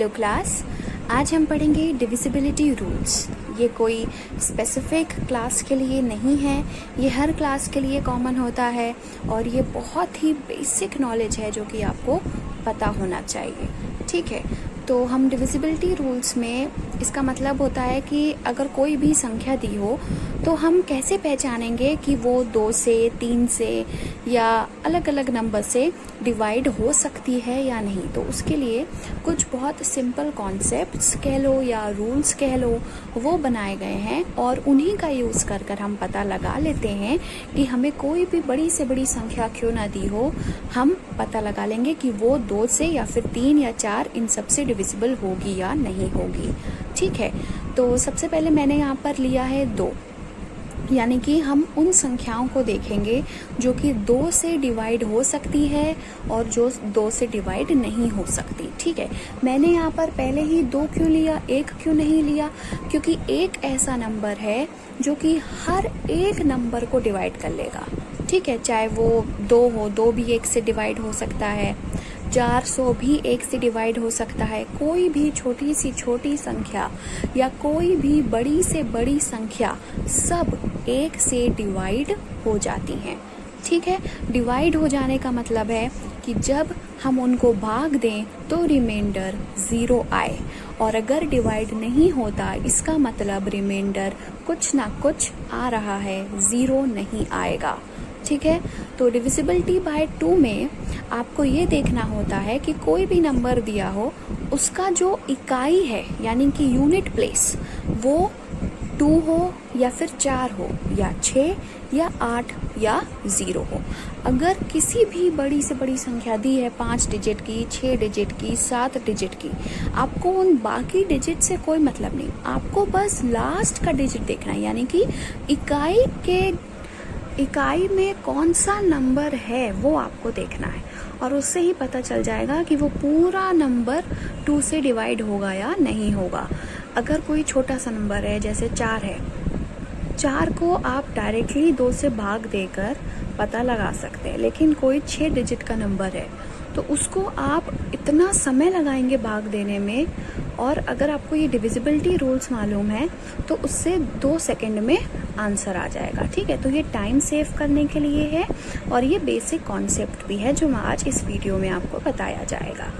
Hello class, आज हम पढ़ेंगे डिविजिबिलिटी रूल्स। ये कोई स्पेसिफिक क्लास के लिए नहीं है, ये हर क्लास के लिए कॉमन होता है और ये बहुत ही बेसिक नॉलेज है जो कि आपको पता होना चाहिए। ठीक है, तो हम डिविजिबिलिटी रूल्स में इसका मतलब होता है कि अगर कोई भी संख्या दी हो तो हम कैसे पहचानेंगे कि वो 2 से 3 से या अलग अलग नंबर से डिवाइड हो सकती है या नहीं। तो उसके लिए कुछ बहुत सिंपल कॉन्सेप्ट्स कह लो या रूल्स कह लो, वो बनाए गए हैं और उन्हीं का यूज़ कर कर हम पता लगा लेते हैं कि हमें कोई भी बड़ी से बड़ी संख्या क्यों ना दी हो, हम पता लगा लेंगे कि वो 2 से या फिर 3 या 4 इन सब से डिविजिबल होगी या नहीं होगी। ठीक है, तो सबसे पहले मैंने यहाँ पर लिया है 2, यानी कि हम उन संख्याओं को देखेंगे जो कि 2 से डिवाइड हो सकती है और जो 2 से डिवाइड नहीं हो सकती। ठीक है, मैंने यहाँ पर पहले ही 2 क्यों लिया, 1 क्यों नहीं लिया? क्योंकि 1 ऐसा नंबर है जो कि हर एक नंबर को डिवाइड कर लेगा। ठीक है, चाहे वो 2 हो, 2 भी 1 से डिवाइड हो सकता है, 400 भी 1 से डिवाइड हो सकता है। कोई भी छोटी सी छोटी संख्या या कोई भी बड़ी से बड़ी संख्या सब 1 से डिवाइड हो जाती हैं। ठीक है, डिवाइड हो जाने का मतलब है कि जब हम उनको भाग दें तो रिमाइंडर 0 आए, और अगर डिवाइड नहीं होता इसका मतलब रिमाइंडर कुछ ना कुछ आ रहा है, 0 नहीं आएगा। ठीक है, तो डिविजिबिलिटी बाय 2 में आपको ये देखना होता है कि कोई भी नंबर दिया हो उसका जो इकाई है यानी कि यूनिट प्लेस, वो 2 हो या फिर 4 हो या 6 या 8 या 0 हो। अगर किसी भी बड़ी से बड़ी संख्या दी है 5 डिजिट की, 6 डिजिट की, 7 डिजिट की, आपको उन बाकी डिजिट से कोई मतलब नहीं, आपको बस लास्ट का डिजिट देखना है, यानी कि इकाई में कौन सा नंबर है वो आपको देखना है और उससे ही पता चल जाएगा कि वो पूरा नंबर 2 से डिवाइड होगा या नहीं होगा। अगर कोई छोटा सा नंबर है जैसे 4 है, 4 को आप डायरेक्टली 2 से भाग देकर पता लगा सकते हैं, लेकिन कोई 6 डिजिट का नंबर है तो उसको आप इतना समय लगाएंगे भाग देने में, और अगर आपको ये डिविजिबिलिटी रूल्स मालूम है तो उससे 2 सेकंड में आंसर आ जाएगा। ठीक है, तो ये टाइम सेव करने के लिए है और ये बेसिक कॉन्सेप्ट भी है जो आज इस वीडियो में आपको बताया जाएगा।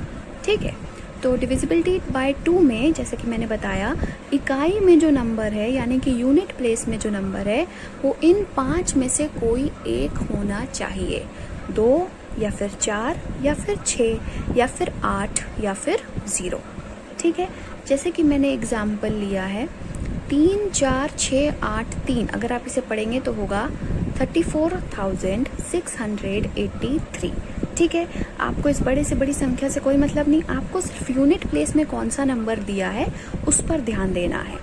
ठीक है, तो डिविजिबिलिटी बाय 2 में जैसे कि मैंने बताया, इकाई में जो नंबर है यानी कि यूनिट प्लेस में जो नंबर है वो इन 5 में से कोई एक होना चाहिए, 2 या फिर 4 या फिर 6 या फिर 8 या फिर 0। ठीक है, जैसे कि मैंने एग्जाम्पल लिया है 3 4 6 8 3, अगर आप इसे पढ़ेंगे तो होगा 34,683। ठीक है, आपको इस बड़े से बड़ी संख्या से कोई मतलब नहीं, आपको सिर्फ यूनिट प्लेस में कौन सा नंबर दिया है उस पर ध्यान देना है।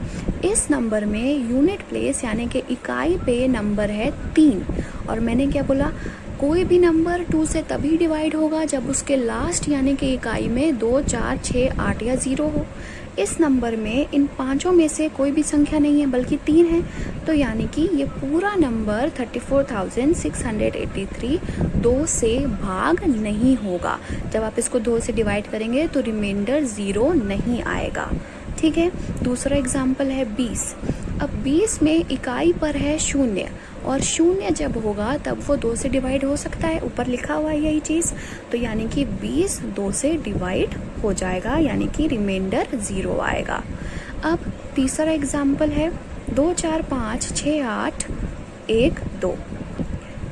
इस नंबर में यूनिट प्लेस यानी कि इकाई पे नंबर है 3, और मैंने क्या बोला, कोई भी नंबर 2 से तभी डिवाइड होगा जब उसके लास्ट यानी कि इकाई में 2 4 6 8 या 0 हो। इस नंबर में इन 5 में से कोई भी संख्या नहीं है बल्कि 3 है, तो यानी कि ये पूरा नंबर 34,683 2 से भाग नहीं होगा। जब आप इसको 2 से डिवाइड करेंगे तो रिमाइंडर 0 नहीं आएगा। ठीक है, दूसरा एग्जाम्पल है 20। अब 20 में इकाई पर है 0, और 0 जब होगा तब वो 2 से डिवाइड हो सकता है, ऊपर लिखा हुआ है यही चीज़, तो यानी कि 20 2 से डिवाइड हो जाएगा, यानी कि रिमाइंडर 0 आएगा। अब तीसरा एग्जाम्पल है 2 4 5 6 8 1 2,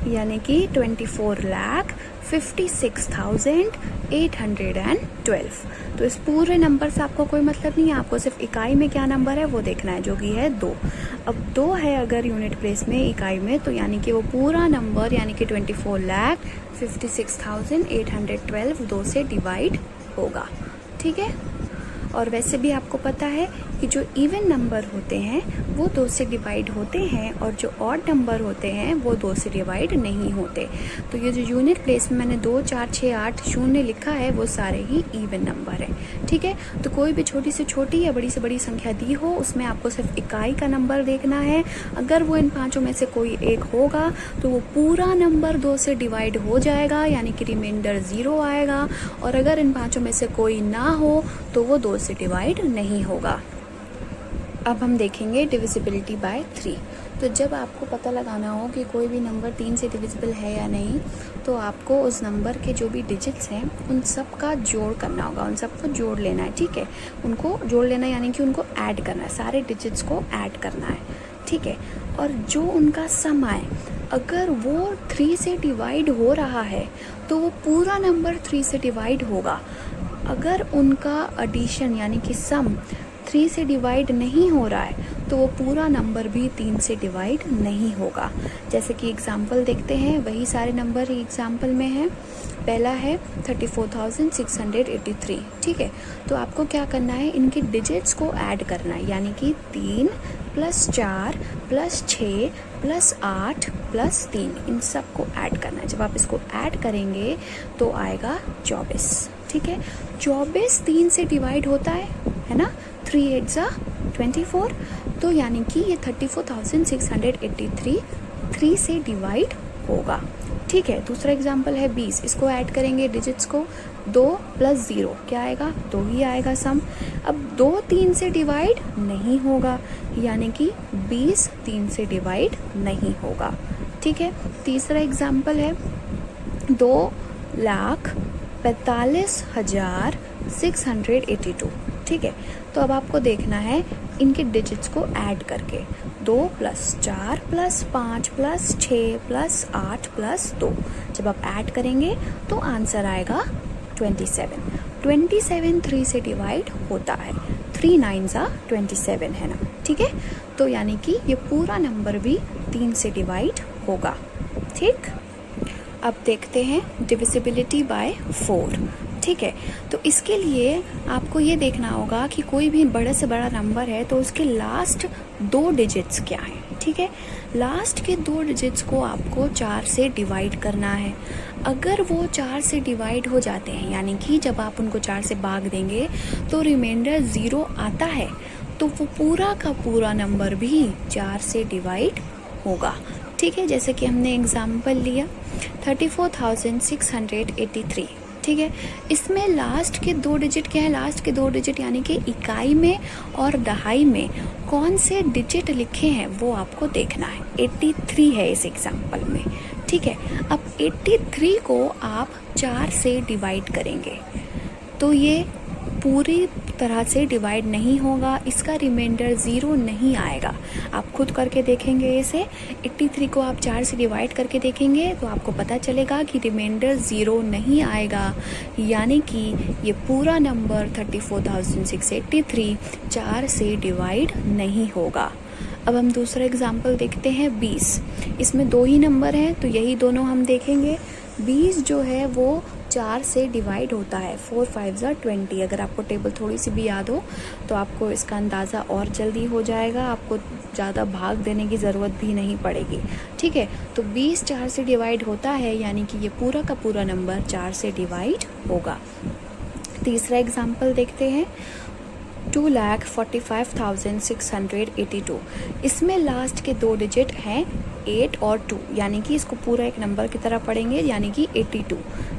यानी कि 24,56,812। तो इस पूरे नंबर से आपको कोई मतलब नहीं है, आपको सिर्फ इकाई में क्या नंबर है वो देखना है, जो कि है 2। अब 2 है अगर यूनिट प्लेस में इकाई में, तो यानी कि वो पूरा नंबर यानी कि 24,56,812 2 से डिवाइड होगा। ठीक है, और वैसे भी आपको पता है कि जो इवन नंबर होते हैं वो 2 से डिवाइड होते हैं और जो ऑड नंबर होते हैं वो 2 से डिवाइड नहीं होते। तो ये जो यूनिट प्लेस में मैंने 2 4 6 8 0 लिखा है वो सारे ही इवन नंबर हैं, ठीक है। तो कोई भी छोटी से छोटी या बड़ी से बड़ी संख्या दी हो उसमें आपको सिर्फ इकाई का नंबर देखना है। अगर वो इन पांचों में से कोई एक होगा तो वो पूरा नंबर 2 से डिवाइड हो जाएगा, यानी कि रिमाइंडर 0 आएगा। और अगर इन पांचों में से कोई ना हो तो वो 2 से डिवाइड नहीं होगा। अब हम देखेंगे डिविजिबिलिटी बाय 3। तो जब आपको पता लगाना हो कि कोई भी नंबर 3 से डिविजिबल है या नहीं, तो आपको उस नंबर के जो भी डिजिट्स हैं उन सब का जोड़ करना होगा, उन सबको जोड़ लेना है, ठीक है। उनको जोड़ लेना यानी कि उनको ऐड करना है, सारे डिजिट्स को ऐड करना है, ठीक है। और जो उनका सम आए, अगर वो 3 से डिवाइड हो रहा है तो वो पूरा नंबर 3 से डिवाइड होगा। अगर उनका एडिशन यानी कि सम 3 से डिवाइड नहीं हो रहा है तो वो पूरा नंबर भी 3 से डिवाइड नहीं होगा। जैसे कि एग्जाम्पल देखते हैं, वही सारे नंबर ही एग्जाम्पल में हैं। पहला है 34,683, ठीक है। तो आपको क्या करना है, इनके डिजिट्स को ऐड करना है, यानी कि 3 + 4 + 6 + 8 + 3, इन सब को ऐड करना है। जब आप इसको ऐड करेंगे तो आएगा 24, ठीक है। 24 3 से डिवाइड होता है ना, 3 8 ज़ा 24, तो यानी कि ये 34,683 3 से डिवाइड होगा, ठीक है। दूसरा एग्जाम्पल है 20, इसको ऐड करेंगे डिजिट्स को, 2 + 0 क्या आएगा, 2 ही आएगा सम। अब 2 3 से डिवाइड नहीं होगा, यानी कि 20 3 से डिवाइड नहीं होगा, ठीक है। तीसरा एग्जाम्पल है 2,45,682, ठीक है। तो अब आपको देखना है इनके डिजिट्स को ऐड करके, 2 + 4 + 5 + 6 + 8 + 2, जब आप ऐड करेंगे तो आंसर आएगा 27। 27 3 से डिवाइड होता है, 3 9 ज़ा 27 है ना, ठीक है। तो यानी कि ये पूरा नंबर भी 3 से डिवाइड होगा, ठीक। अब देखते हैं डिविजिबिलिटी बाय 4, ठीक है। तो इसके लिए आपको ये देखना होगा कि कोई भी बड़े से बड़ा नंबर है तो उसके लास्ट 2 डिजिट्स क्या हैं, ठीक है। लास्ट के 2 डिजिट्स को आपको 4 से डिवाइड करना है। अगर वो 4 से डिवाइड हो जाते हैं, यानी कि जब आप उनको 4 से भाग देंगे तो रिमाइंडर 0 आता है, तो वो पूरा का पूरा नंबर भी 4 से डिवाइड होगा, ठीक है। जैसे कि हमने एग्जाम्पल लिया 34,683, ठीक है। इसमें लास्ट के 2 डिजिट क्या है, लास्ट के 2 डिजिट यानी कि इकाई में और दहाई में कौन से डिजिट लिखे हैं वो आपको देखना है। 83 है इस एग्जाम्पल में, ठीक है। अब 83 को आप 4 से डिवाइड करेंगे तो ये पूरी तरह से डिवाइड नहीं होगा, इसका रिमाइंडर 0 नहीं आएगा। आप खुद करके देखेंगे इसे, 83 को आप 4 से डिवाइड करके देखेंगे तो आपको पता चलेगा कि रिमाइंडर 0 नहीं आएगा, यानी कि ये पूरा नंबर 34,683 4 से डिवाइड नहीं होगा। अब हम दूसरा एग्जाम्पल देखते हैं 20, इसमें 2 ही नंबर हैं तो यही दोनों हम देखेंगे। 20 जो है वो 4 से डिवाइड होता है, 4 5 ज़ा 20। अगर आपको टेबल थोड़ी सी भी याद हो तो आपको इसका अंदाज़ा और जल्दी हो जाएगा, आपको ज़्यादा भाग देने की ज़रूरत भी नहीं पड़ेगी, ठीक है। तो 20 4 से डिवाइड होता है, यानी कि ये पूरा का पूरा नंबर 4 से डिवाइड होगा। तीसरा एग्जाम्पल देखते हैं 2,45,682, इसमें लास्ट के 2 डिजिट हैं 8 और 2, यानी कि इसको पूरा एक नंबर की तरह पढ़ेंगे, यानी कि 82,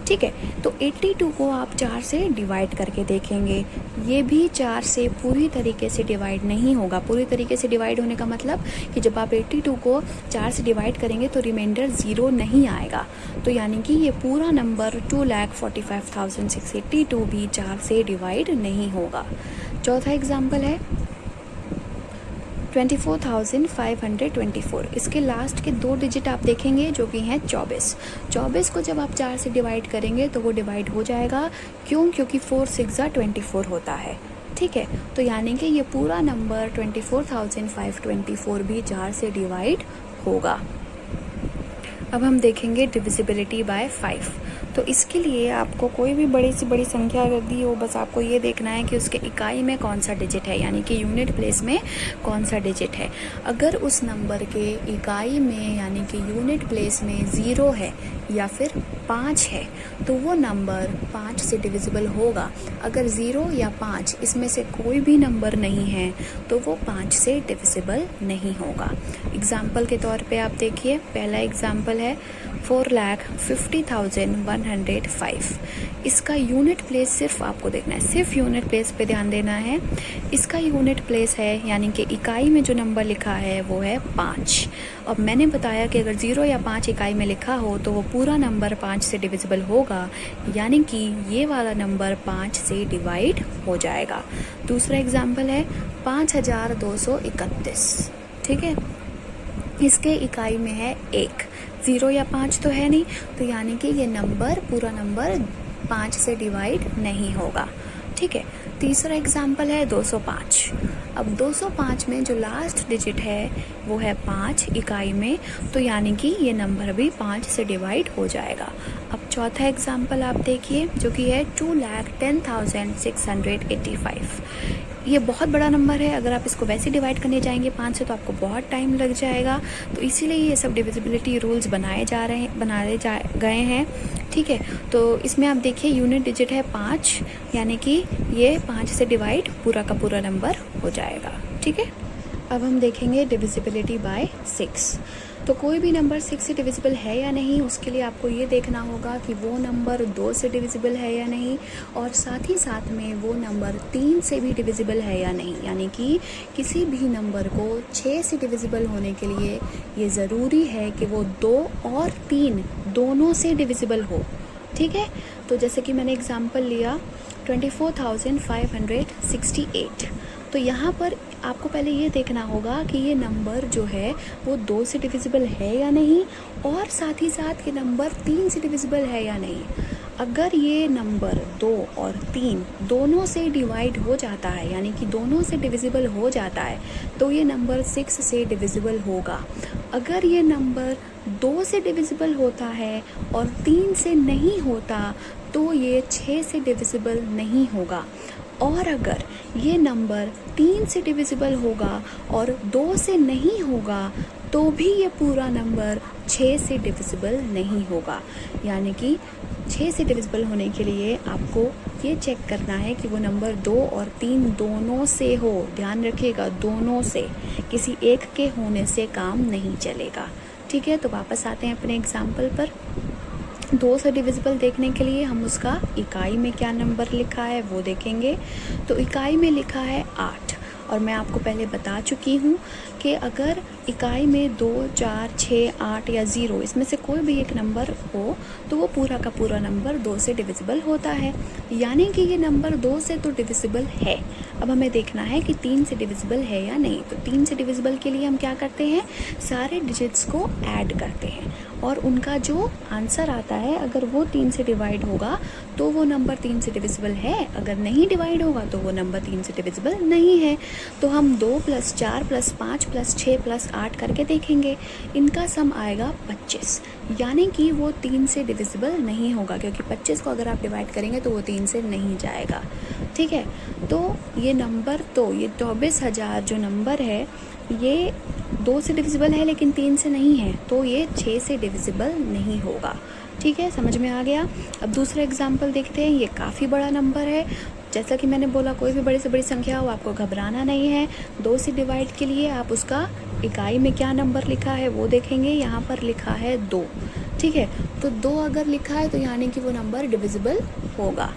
ठीक है। तो 82 को आप 4 से डिवाइड करके देखेंगे, ये भी 4 से पूरी तरीके से डिवाइड नहीं होगा। पूरी तरीके से डिवाइड होने का मतलब कि जब आप 82 को 4 से डिवाइड करेंगे तो रिमाइंडर 0 नहीं आएगा, तो यानी कि ये पूरा नंबर 2,45,682 भी 4 से डिवाइड नहीं होगा। चौथा एग्जाम्पल है 24,524, इसके लास्ट के 2 डिजिट आप देखेंगे जो कि हैं 24। 24 को जब आप 4 से डिवाइड करेंगे तो वो डिवाइड हो जाएगा, क्यों, क्योंकि 4 6 ज़ा 24 होता है, ठीक है। तो यानी कि ये पूरा नंबर 24,524 भी 4 से डिवाइड होगा। अब हम देखेंगे डिविजिबिलिटी बाय 5। तो इसके लिए आपको कोई भी बड़ी से बड़ी संख्या अगर दी हो, बस आपको ये देखना है कि उसके इकाई में कौन सा डिजिट है, यानी कि यूनिट प्लेस में कौन सा डिजिट है। अगर उस नंबर के इकाई में यानी कि यूनिट प्लेस में 0 है या फिर 5 है तो वो नंबर 5 से डिविजिबल होगा। अगर 0 या 5 इसमें से कोई भी नंबर नहीं है तो वो 5 से डिविजिबल नहीं होगा। एग्जाम्पल के तौर पे आप देखिए, पहला एग्जाम्पल है 4,50,105। इसका यूनिट प्लेस सिर्फ आपको देखना है, सिर्फ यूनिट प्लेस पे ध्यान देना है। इसका यूनिट प्लेस है यानी कि इकाई में जो नंबर लिखा है वो है 5। अब मैंने बताया कि अगर 0 या 5 इकाई में लिखा हो तो वो पूरा नंबर 5 से डिविजिबल होगा, यानी कि ये वाला नंबर 5 से डिवाइड हो जाएगा। दूसरा एग्जाम्पल है 5,231, ठीक है। इसके इकाई में है 1, 0 या 5 तो है नहीं, तो यानी कि ये नंबर पूरा नंबर 5 से डिवाइड नहीं होगा, ठीक है। तीसरा एग्जाम्पल है 205। अब 205 में जो लास्ट डिजिट है वो है 5 इकाई में, तो यानी कि ये नंबर भी 5 से डिवाइड हो जाएगा। अब चौथा एग्जाम्पल आप देखिए जो कि है 2,10,685। ये बहुत बड़ा नंबर है, अगर आप इसको वैसे डिवाइड करने जाएंगे 5 से तो आपको बहुत टाइम लग जाएगा, तो इसीलिए ये सब डिविजिबिलिटी रूल्स बनाए गए हैं, ठीक है। तो इसमें आप देखिए यूनिट डिजिट है 5, यानी कि ये 5 से डिवाइड पूरा का पूरा नंबर हो जाएगा, ठीक है। अब हम देखेंगे डिविजिबिलिटी बाय 6। तो कोई भी नंबर 6 से डिविजिबल है या नहीं, उसके लिए आपको ये देखना होगा कि वो नंबर 2 से डिविजिबल है या नहीं, और साथ ही साथ में वो नंबर 3 से भी डिविजिबल है या नहीं। यानी कि किसी भी नंबर को 6 से डिविजिबल होने के लिए ये ज़रूरी है कि वो 2 और 3 दोनों से डिविजिबल हो, ठीक है। तो जैसे कि मैंने एग्जाम्पल लिया 24,568, तो यहाँ पर आपको पहले ये देखना होगा कि ये नंबर जो है वो 2 से डिविजिबल है या नहीं, और साथ ही साथ ये नंबर 3 से डिविजिबल है या नहीं। अगर ये नंबर 2 और 3 दोनों से डिवाइड हो जाता है, यानी कि दोनों से डिविजिबल हो जाता है, तो ये नंबर 6 से डिविजिबल होगा। अगर ये नंबर 2 से डिविजिबल होता है और 3 से नहीं होता तो ये 6 से डिविजिबल नहीं होगा। और अगर ये नंबर 3 से डिविजिबल होगा और 2 से नहीं होगा तो भी ये पूरा नंबर 6 से डिविजिबल नहीं होगा। यानी कि 6 से डिविजिबल होने के लिए आपको ये चेक करना है कि वो नंबर 2 और 3 दोनों से हो। ध्यान रखिएगा, दोनों से, किसी एक के होने से काम नहीं चलेगा, ठीक है। तो वापस आते हैं अपने एग्जाम्पल पर। 2 से डिविजिबल देखने के लिए हम उसका इकाई में क्या नंबर लिखा है वो देखेंगे। तो इकाई में लिखा है 8, और मैं आपको पहले बता चुकी हूँ कि अगर इकाई में 2, 4, 6, 8 या 0 इसमें से कोई भी एक नंबर हो तो वो पूरा का पूरा नंबर 2 से डिविजिबल होता है, यानी कि ये नंबर 2 से तो डिविजिबल है। अब हमें देखना है कि 3 से डिविजिबल है या नहीं। तो 3 से डिविजिबल के लिए हम क्या करते हैं, सारे डिजिट्स को ऐड करते हैं और उनका जो आंसर आता है अगर वो 3 से डिवाइड होगा तो वो नंबर 3 से डिविजिबल है, अगर नहीं डिवाइड होगा तो वो नंबर 3 से डिविजिबल नहीं है। तो हम 2 + 4 + 5 + 6 + 8 करके देखेंगे, इनका सम आएगा 25, यानी कि वो 3 से डिविजिबल नहीं होगा, क्योंकि 25 को अगर आप डिवाइड करेंगे तो वो 3 से नहीं जाएगा, ठीक है। तो ये नंबर, तो ये 24,000 जो नंबर है ये 2 से डिविजिबल है लेकिन 3 से नहीं है, तो ये 6 से डिविजिबल नहीं होगा, ठीक है। समझ में आ गया। अब दूसरा एग्जाम्पल देखते हैं। ये काफ़ी बड़ा नंबर है, जैसा कि मैंने बोला कोई भी बड़ी से बड़ी संख्या हो आपको घबराना नहीं है। 2 से डिवाइड के लिए आप उसका इकाई में क्या नंबर लिखा है वो देखेंगे। यहाँ पर लिखा है 2, ठीक है। तो 2 अगर लिखा है तो यानी कि वो नंबर डिविजिबल होगा।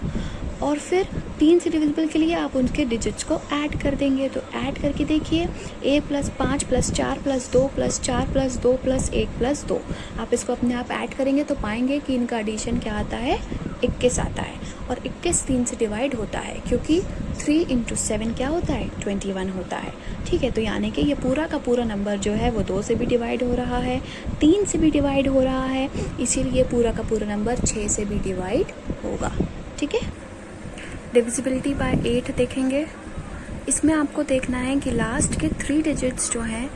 और फिर 3 से डिविजिबल के लिए आप उनके डिजिट्स को ऐड कर देंगे। तो ऐड करके देखिए, a + 5 + 4 + 2 + 4 + 2 + 1 + 2। आप इसको अपने आप ऐड करेंगे तो पाएंगे कि इनका एडिशन क्या आता है, 21 आता है। और 21 3 से डिवाइड होता है, क्योंकि 3 × 7 क्या होता है, 21 होता है, ठीक है। तो यानी कि ये पूरा का पूरा नंबर जो है वो 2 से भी डिवाइड हो रहा है, 3 से भी डिवाइड हो रहा है, इसीलिए पूरा का पूरा नंबर 6 से भी डिवाइड होगा, ठीक है। डिविजिबिलिटी बाय 8 देखेंगे। इसमें आपको देखना है कि लास्ट के 3 डिजिट्स जो हैं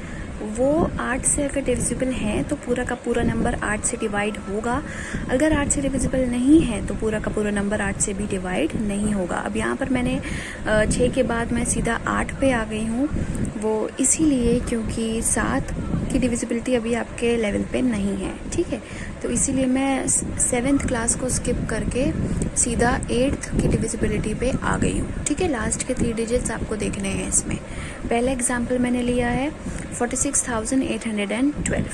वो 8 से अगर डिविजिबल है तो पूरा का पूरा नंबर 8 से डिवाइड होगा। अगर 8 से डिविजिबल नहीं है तो पूरा का पूरा नंबर 8 से भी डिवाइड नहीं होगा। अब यहाँ पर मैंने 6 के बाद मैं सीधा 8 पे आ गई हूँ, वो इसीलिए क्योंकि 7 की डिविजिबिलिटी अभी आपके लेवल पे नहीं है, ठीक है। तो इसीलिए मैं 7th क्लास को स्किप करके सीधा 8th की डिविजिबिलिटी पे आ गई हूँ, ठीक है। लास्ट के 3 डिजिट्स आपको देखने हैं इसमें। पहला एग्जाम्पल मैंने लिया है 46,812।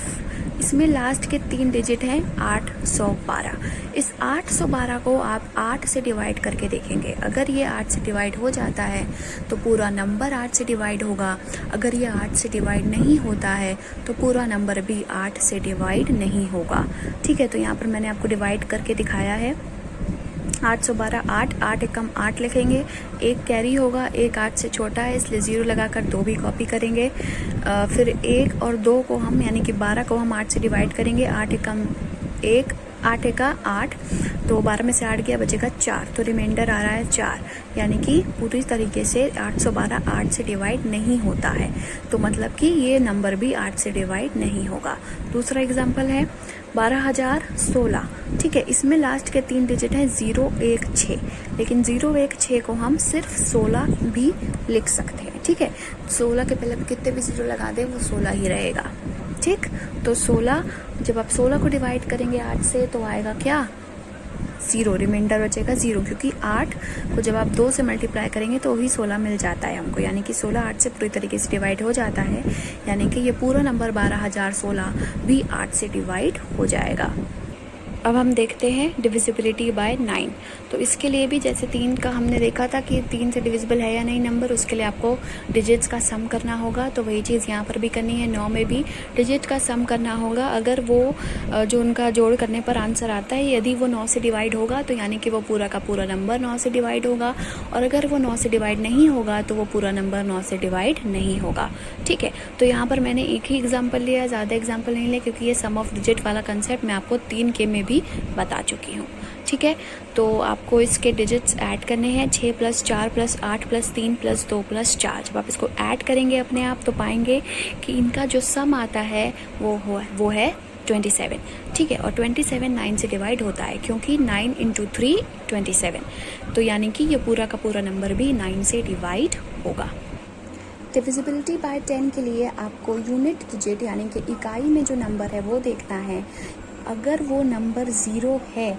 इसमें लास्ट के 3 डिजिट हैं 812। इस 812 को आप 8 से डिवाइड करके देखेंगे। अगर ये 8 से डिवाइड हो जाता है तो पूरा नंबर 8 से डिवाइड होगा। अगर ये 8 से डिवाइड नहीं होता है तो पूरा नंबर भी 8 से डिवाइड नहीं होगा, ठीक है। तो यहाँ पर मैंने आपको डिवाइड करके दिखाया है। 812 8 एकम 8 लिखेंगे, एक कैरी होगा, एक 8 से छोटा है इसलिए 0 लगाकर 2 भी कॉपी करेंगे। फिर 1 और 2 को हम यानी कि 12 को हम 8 से डिवाइड करेंगे। 8 एकम 1, 8 एका 8, तो 12 में से 8 गया, बचेगा 4, तो रिमाइंडर आ रहा है 4। यानी कि पूरी तरीके से 812 8 से डिवाइड नहीं होता है, तो मतलब कि ये नंबर भी 8 से डिवाइड नहीं होगा। दूसरा एग्जाम्पल है 12,016, ठीक है। इसमें लास्ट के 3 डिजिट हैं 0, 1, 6, लेकिन 0, 1, 6 को हम सिर्फ 16 भी लिख सकते हैं, ठीक है। 16 के पहले कितने भी 0 लगा दें वो 16 ही रहेगा, ठीक। तो 16, जब आप 16 को डिवाइड करेंगे 8 से तो आएगा क्या, 0, रिमाइंडर बचेगा 0, क्योंकि 8 को जब आप 2 से मल्टीप्लाई करेंगे तो वही 16 मिल जाता है हमको। यानी कि 16 8 से पूरी तरीके से डिवाइड हो जाता है, यानी कि ये पूरा नंबर 12,016 भी 8 से डिवाइड हो जाएगा। अब हम देखते हैं डिविजिबिलिटी बाय 9। तो इसके लिए भी जैसे 3 का हमने देखा था कि 3 से डिविजिबल है या नहीं नंबर, उसके लिए आपको डिजिट्स का सम करना होगा। तो वही चीज़ यहाँ पर भी करनी है। 9 में भी डिजिट का सम करना होगा। अगर वो जो उनका जोड़ करने पर आंसर आता है, यदि वो 9 से डिवाइड होगा तो यानी कि वो पूरा का पूरा नंबर 9 से डिवाइड होगा, और अगर वो 9 से डिवाइड नहीं होगा तो वो पूरा नंबर 9 से डिवाइड नहीं होगा, ठीक है। तो यहाँ पर मैंने एक ही एग्जाम्पल लिया, ज़्यादा एग्जाम्पल नहीं लिया, क्योंकि ये सम ऑफ डिजिट वाला कंसेप्ट मैं आपको 3 के में भी बता चुकी हूँ, ठीक है। तो आपको इसके डिजिट्स ऐड करने हैं 6 + 4 + 8 + 3 + 2 + 4। जब आप इसको ऐड करेंगे अपने आप तो पाएंगे कि इनका जो सम आता है वो है 27, ठीक है। और 27 9 से डिवाइड होता है, क्योंकि 9 × 3 27, तो यानी कि ये पूरा का पूरा नंबर भी 9 से डिवाइड होगा। डिविजिबिलिटी बाय 10 के लिए आपको यूनिट डिजिट यानी कि इकाई में जो नंबर है वो देखना है। अगर वो नंबर 0 है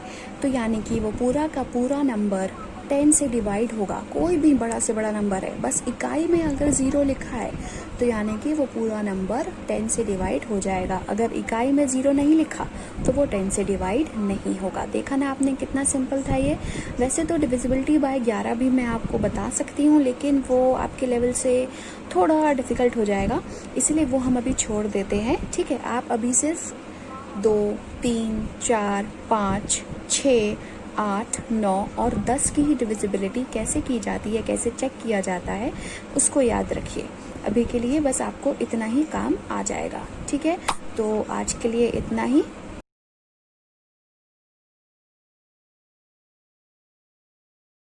तो यानी कि वो पूरा का पूरा नंबर 10 से डिवाइड होगा। कोई भी बड़ा से बड़ा नंबर है, बस इकाई में अगर 0 लिखा है तो यानी कि वो पूरा नंबर 10 से डिवाइड हो जाएगा। अगर इकाई में 0 नहीं लिखा तो वो 10 से डिवाइड नहीं होगा। देखा ना आपने कितना सिंपल था ये। वैसे तो डिविजिबिलिटी बाय 11 भी मैं आपको बता सकती हूँ, लेकिन वो आपके लेवल से थोड़ा डिफ़िकल्ट हो जाएगा, इसलिए वो हम अभी छोड़ देते हैं, ठीक है। आप अभी सिर्फ 2, 3, 4, 5, 6, 8, 9 और 10 की ही डिविजिबिलिटी कैसे की जाती है, कैसे चेक किया जाता है, उसको याद रखिए। अभी के लिए बस आपको इतना ही काम आ जाएगा, ठीक है। तो आज के लिए इतना ही।